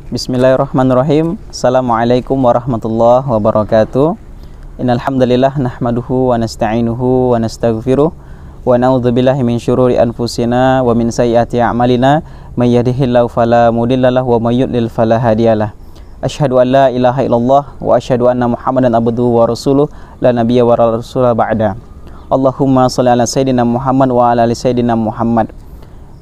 Bismillahirrahmanirrahim. Assalamualaikum warahmatullahi wabarakatuh. Innal hamdalillah nahmaduhu wa nasta'inuhu wa nastaghfiruh wa na'udzubillahi min syururi anfusina wa min sayyiati a'malina may yahdihillahu fala mudhillalahu wa may yudlil fala hadiyalah. Asyhadu an la ilaha illallah wa asyhadu anna Muhammadan abduhu wa rasuluh la nabiyya wa rasula ba'da. Allahumma shalli ala sayyidina Muhammad wa ala ali sayyidina Muhammad.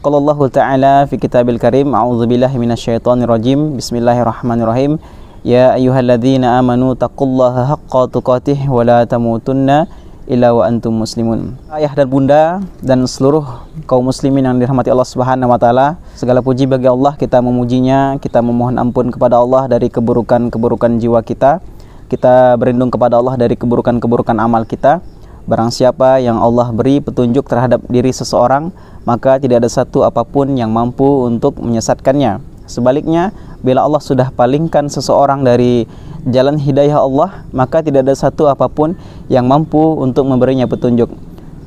Qala Allah Ta'ala fi kitabil karim, a'udzubillahi minasyaitonir rajim. Bismillahirrahmanirrahim. Ya ayyuhalladzina amanu taqullaha haqqa tuqatih wa la tamutunna illa wa antum muslimun. Ayah dan bunda dan seluruh kaum muslimin yang dirahmati Allah Subhanahu wa taala, segala puji bagi Allah, kita memujinya, kita memohon ampun kepada Allah dari keburukan-keburukan jiwa kita. Kita berlindung kepada Allah dari keburukan-keburukan amal kita. Barang siapa yang Allah beri petunjuk terhadap diri seseorang, maka tidak ada satu apapun yang mampu untuk menyesatkannya. Sebaliknya, bila Allah sudah palingkan seseorang dari jalan hidayah Allah, maka tidak ada satu apapun yang mampu untuk memberinya petunjuk.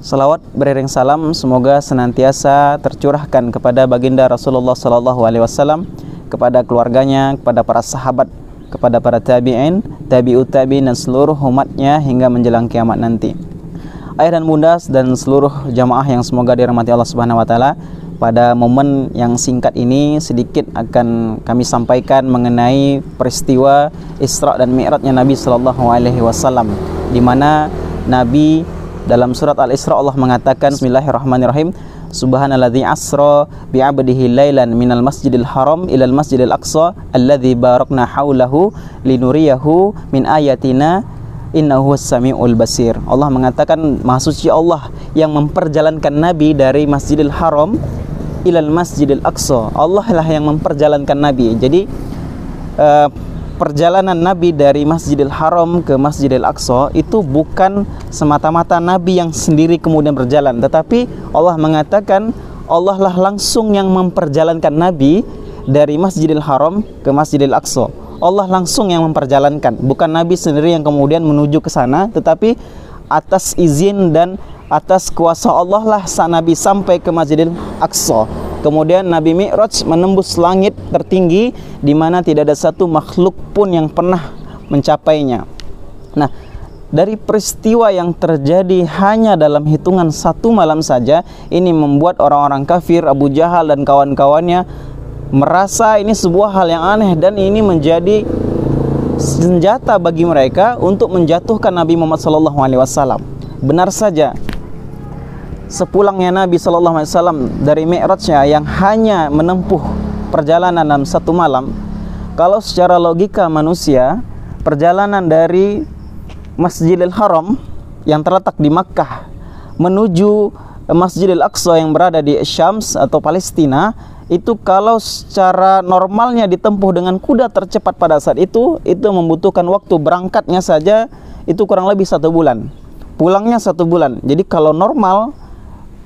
Salawat beriring salam semoga senantiasa tercurahkan kepada baginda Rasulullah SAW, kepada keluarganya, kepada para sahabat, kepada para tabi'in, tabi'ut tabi'in dan seluruh umatnya hingga menjelang kiamat nanti. Ayah dan bunda dan seluruh jamaah yang semoga dirahmati Allah Subhanahu wa taala, pada momen yang singkat ini sedikit akan kami sampaikan mengenai peristiwa Isra dan Mi'rajnya Nabi sallallahu alaihi wasallam, di mana Nabi dalam surat Al-Isra Allah mengatakan, Bismillahirrahmanirrahim, Subhanalladzi asra bi'abdihi lailan minal masjidil haram ilal masjidil aqsa alladzi barakna haulahu linuriyahu min ayatina innahu as-sami'ul basir. Allah mengatakan, Maha Suci Allah yang memperjalankan Nabi dari Masjidil Haram ilal Masjidil Aqsa. Allah lah yang memperjalankan Nabi. Jadi perjalanan Nabi dari Masjidil Haram ke Masjidil Aqsa itu bukan semata-mata Nabi yang sendiri kemudian berjalan, tetapi Allah mengatakan Allah lah langsung yang memperjalankan Nabi dari Masjidil Haram ke Masjidil Aqsa. Allah langsung yang memperjalankan, bukan Nabi sendiri yang kemudian menuju ke sana, tetapi atas izin dan atas kuasa Allah lah Nabi sampai ke Masjidil Aqsa. Kemudian Nabi Mi'raj menembus langit tertinggi di mana tidak ada satu makhluk pun yang pernah mencapainya. Nah, dari peristiwa yang terjadi hanya dalam hitungan satu malam saja, ini membuat orang-orang kafir, Abu Jahal dan kawan-kawannya merasa ini sebuah hal yang aneh, dan ini menjadi senjata bagi mereka untuk menjatuhkan Nabi Muhammad SAW. Benar saja, sepulangnya Nabi SAW dari Mi'rajnya yang hanya menempuh perjalanan dalam satu malam, kalau secara logika manusia, perjalanan dari Masjidil Haram yang terletak di Makkah menuju Masjidil Aqsa yang berada di Syams atau Palestina, itu kalau secara normalnya ditempuh dengan kuda tercepat pada saat itu membutuhkan waktu berangkatnya saja itu kurang lebih 1 bulan, pulangnya 1 bulan. Jadi kalau normal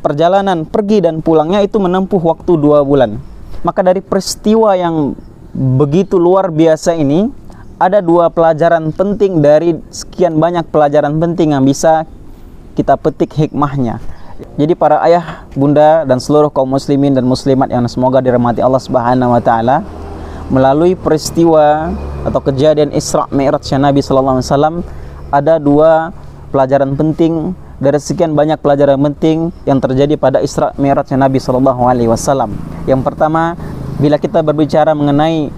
perjalanan pergi dan pulangnya itu menempuh waktu 2 bulan. Maka dari peristiwa yang begitu luar biasa ini, ada 2 pelajaran penting dari sekian banyak pelajaran penting yang bisa kita petik hikmahnya. Jadi para ayah, bunda dan seluruh kaum muslimin dan muslimat yang semoga dirahmati Allah Subhanahu wa taala, melalui peristiwa atau kejadian Isra Mi'rajnya Nabi sallallahu alaihi wasallam, ada 2 pelajaran penting dari sekian banyak pelajaran penting yang terjadi pada Isra Mi'rajnya Nabi sallallahu alaihi wasallam. Yang pertama, bila kita berbicara mengenai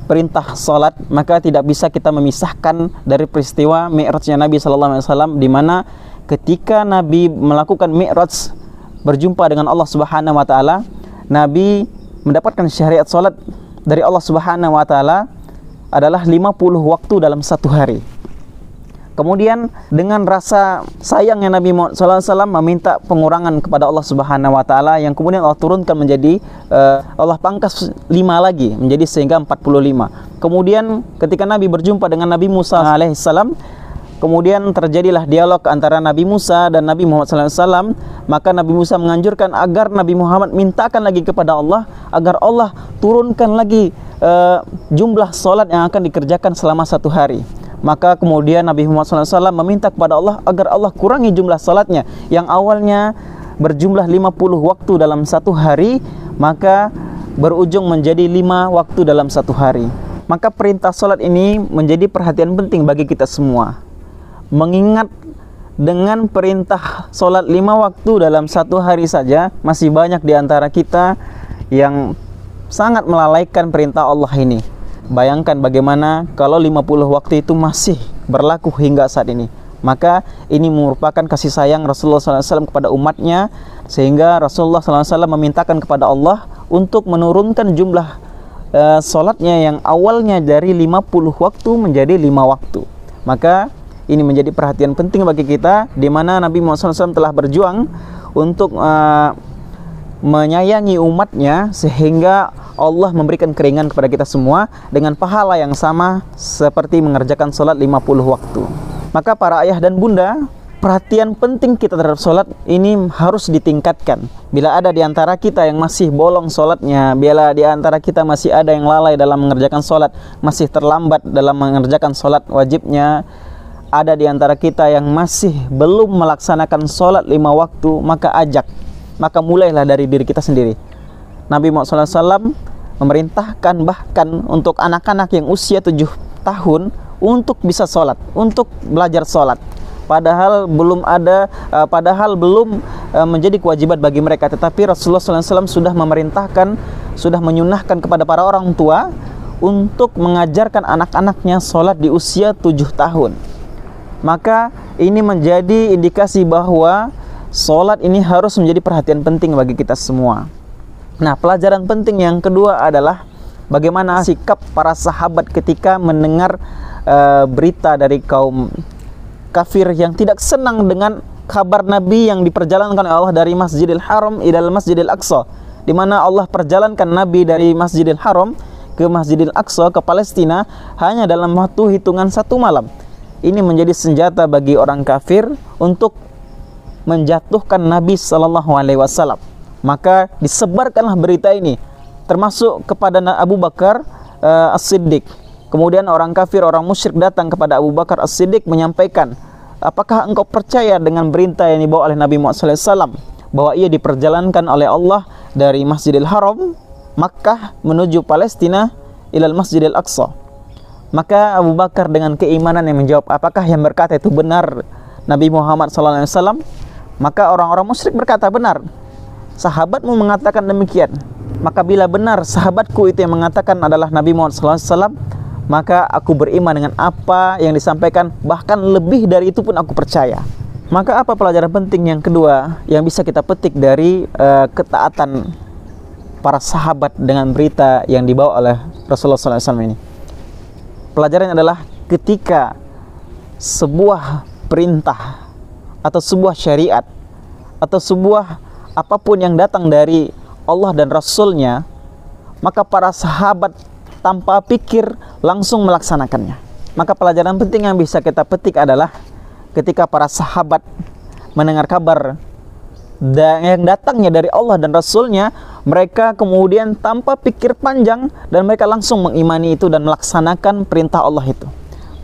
perintah salat, maka tidak bisa kita memisahkan dari peristiwa Mi'rajnya Nabi sallallahu alaihi wasallam, di mana ketika Nabi melakukan Mi'raj berjumpa dengan Allah Subhanahu wa taala, Nabi mendapatkan syariat salat dari Allah Subhanahu wa taala adalah 50 waktu dalam 1 hari. Kemudian dengan rasa sayangnya Nabi Muhammad SAW meminta pengurangan kepada Allah Subhanahu wa taala, yang kemudian Allah turunkan menjadi Allah pangkas 5 lagi menjadi sehingga 45. Kemudian ketika Nabi berjumpa dengan Nabi Musa alaihissalam, kemudian terjadilah dialog antara Nabi Musa dan Nabi Muhammad SAW. Maka Nabi Musa menganjurkan agar Nabi Muhammad mintakan lagi kepada Allah agar Allah turunkan lagi jumlah solat yang akan dikerjakan selama 1 hari. Maka kemudian Nabi Muhammad SAW meminta kepada Allah agar Allah kurangi jumlah salatnya yang awalnya berjumlah 50 waktu dalam 1 hari, maka berujung menjadi 5 waktu dalam satu hari. Maka perintah sholat ini menjadi perhatian penting bagi kita semua. Mengingat dengan perintah sholat 5 waktu dalam satu hari saja, masih banyak di antara kita yang sangat melalaikan perintah Allah ini. Bayangkan bagaimana kalau 50 waktu itu masih berlaku hingga saat ini. Maka ini merupakan kasih sayang Rasulullah SAW kepada umatnya, sehingga Rasulullah SAW memintakan kepada Allah untuk menurunkan jumlah sholatnya yang awalnya dari 50 waktu menjadi 5 waktu. Maka ini menjadi perhatian penting bagi kita, di mana Nabi Muhammad SAW telah berjuang untuk menyayangi umatnya, sehingga Allah memberikan keringanan kepada kita semua dengan pahala yang sama seperti mengerjakan sholat 50 waktu. Maka para ayah dan bunda, perhatian penting kita terhadap sholat ini harus ditingkatkan. Bila ada di antara kita yang masih bolong sholatnya, bila di antara kita masih ada yang lalai dalam mengerjakan sholat, masih terlambat dalam mengerjakan sholat wajibnya, ada di antara kita yang masih belum melaksanakan sholat 5 waktu, maka mulailah dari diri kita sendiri. Nabi Muhammad SAW memerintahkan bahkan untuk anak-anak yang usia 7 tahun untuk bisa sholat, untuk belajar sholat. Padahal belum menjadi kewajiban bagi mereka, tetapi Rasulullah SAW sudah memerintahkan, sudah menyunahkan kepada para orang tua untuk mengajarkan anak-anaknya sholat di usia 7 tahun. Maka ini menjadi indikasi bahwa sholat ini harus menjadi perhatian penting bagi kita semua. Nah, pelajaran penting yang kedua adalah bagaimana sikap para sahabat ketika mendengar berita dari kaum kafir yang tidak senang dengan kabar Nabi yang diperjalankan oleh Allah dari Masjidil Haram ilal Masjidil Aqsa, di mana Allah perjalankan Nabi dari Masjidil Haram ke Masjidil Aqsa, ke Palestina, hanya dalam waktu hitungan 1 malam. Ini menjadi senjata bagi orang kafir untuk menjatuhkan Nabi SAW. Maka disebarkanlah berita ini, termasuk kepada Abu Bakar As-Siddiq. Kemudian orang kafir, orang musyrik datang kepada Abu Bakar As-Siddiq menyampaikan, apakah engkau percaya dengan berita yang dibawa oleh Nabi Muhammad SAW, bahwa ia diperjalankan oleh Allah dari Masjidil Haram, Makkah, menuju Palestina, ilal Masjidil Aqsa? Maka Abu Bakar dengan keimanan yang menjawab, apakah yang berkata itu benar Nabi Muhammad SAW? Maka orang-orang musyrik berkata, benar, sahabatmu mengatakan demikian. Maka bila benar sahabatku itu yang mengatakan adalah Nabi Muhammad SAW, maka aku beriman dengan apa yang disampaikan, bahkan lebih dari itu pun aku percaya. Maka apa pelajaran penting yang kedua yang bisa kita petik dari ketaatan para sahabat dengan berita yang dibawa oleh Rasulullah SAW ini? Pelajaran adalah ketika sebuah perintah atau sebuah syariat atau sebuah apapun yang datang dari Allah dan Rasulnya, maka para sahabat tanpa pikir langsung melaksanakannya. Maka pelajaran penting yang bisa kita petik adalah ketika para sahabat mendengar kabar yang datangnya dari Allah dan Rasulnya, mereka kemudian tanpa pikir panjang dan mereka langsung mengimani itu dan melaksanakan perintah Allah itu.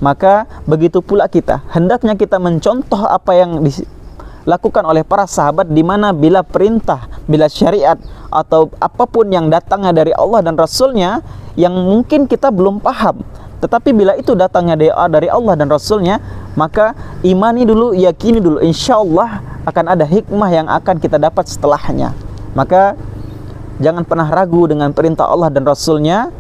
Maka begitu pula kita, hendaknya kita mencontoh apa yang dilakukan oleh para sahabat, di mana bila perintah, bila syariat atau apapun yang datangnya dari Allah dan Rasulnya yang mungkin kita belum paham, tetapi bila itu datangnya dari Allah dan Rasulnya, maka imani dulu, yakini dulu, insya Allah akan ada hikmah yang akan kita dapat setelahnya. Maka jangan pernah ragu dengan perintah Allah dan Rasulnya.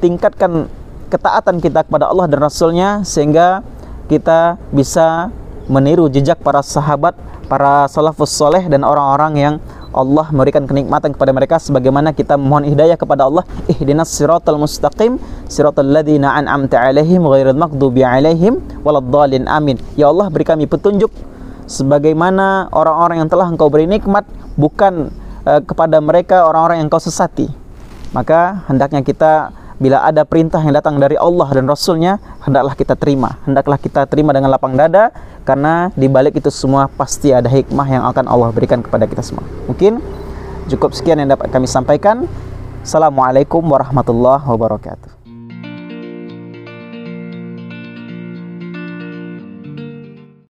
Tingkatkan ketaatan kita kepada Allah dan Rasulnya, sehingga kita bisa meniru jejak para sahabat, para salafus soleh, dan orang-orang yang Allah memberikan kenikmatan kepada mereka, sebagaimana kita mohon hidayah kepada Allah, ihdinas siratal mustaqim siratal ladzina an'amta alaihim ghairil maghdubi alaihim waladdallin, amin. Ya Allah, beri kami petunjuk sebagaimana orang-orang yang telah Engkau beri nikmat, bukan kepada mereka orang-orang yang Engkau sesati. Maka hendaknya kita, bila ada perintah yang datang dari Allah dan Rasulnya, hendaklah kita terima dengan lapang dada, karena di balik itu semua pasti ada hikmah yang akan Allah berikan kepada kita semua. Mungkin cukup sekian yang dapat kami sampaikan. Assalamualaikum warahmatullahi wabarakatuh.